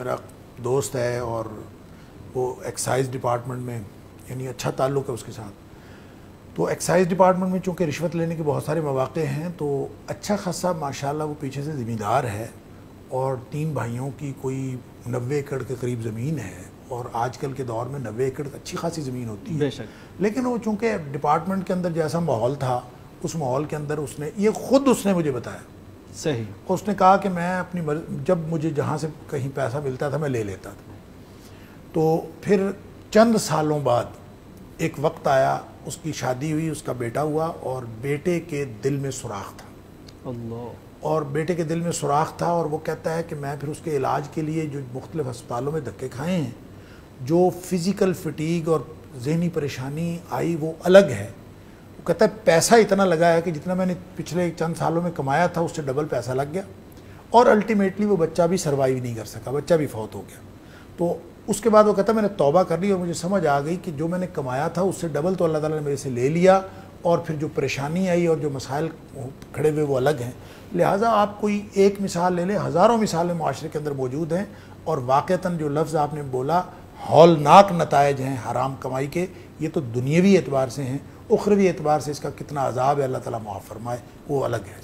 میرا دوست ہے اور وہ ایکسائز ڈپارٹمنٹ میں یعنی اچھا تعلق ہے اس کے ساتھ. تو ایکسائز ڈپارٹمنٹ میں چونکہ رشوت لینے کے بہت سارے مواقع ہیں تو اچھا خاصا ماشاءاللہ وہ پیچھے سے زمیندار ہے اور 3 بھائیوں کی کوئی 90 ایکڑ کے قریب زمین ہے اور آج کل کے دور میں 90 ایکڑ اچھی خاصی زمین ہوتی ہے. بے شک. لیکن وہ چونکہ ڈپارٹمنٹ کے اندر جیسا ماحول تھا اس ماحول کے اندر اس نے مجھے بتایا. صحیح. اس نے کہا کہ میں اپنی جب مجھے جہاں سے کہیں پیسہ ملتا تھا میں لے لیتا تھا. تو پھر چند سالوں بعد ایک وقت آیا, اس کی شادی ہوئی, اس کا بیٹا ہوا اور بیٹے کے دل میں سوراخ تھا. اللہ. اور بیٹے کے دل میں سوراخ تھا اور وہ کہتا ہے کہ میں پھر اس کے علاج کے لیے جو مختلف ہسپتالوں میں دھکے کھائے ہیں, جو فزیکل فٹیگ اور ذہنی پریشانی آئی وہ الگ ہے. وہ کہتا ہے پیسہ اتنا لگا ہے کہ جتنا میں نے پچھلے چند سالوں میں کمایا تھا اس سے ڈبل پیسہ لگ گیا اور الٹیمیٹلی وہ بچہ بھی سروائیو نہیں کر سکا, بچہ بھی فوت ہو گیا. تو اس کے بعد وہ کہتا ہے میں نے توبہ کر لی اور مجھے سمجھ آ گئی کہ جو میں نے کمایا تھا اس سے ڈبل تو اللہ تعالیٰ نے میرے سے لے لیا اور پھر جو پریشانی آئی اور جو مسائل کھڑے ہوئے وہ الگ ہیں. لہٰذا آپ کوئی ایک مثال لے لیں, ہزاروں مثالیں معاشرے کے اندر موجود ہیں اور واقعتاً جو لفظ آپ نے بولا ہولناک نتائج ہیں حرام کمائی کے, یہ تو دنیاوی اعتبار سے ہیں, اخروی اعتبار سے اس کا کتنا عذاب ہے اللہ تعالیٰ معاف فرمائے وہ الگ ہے.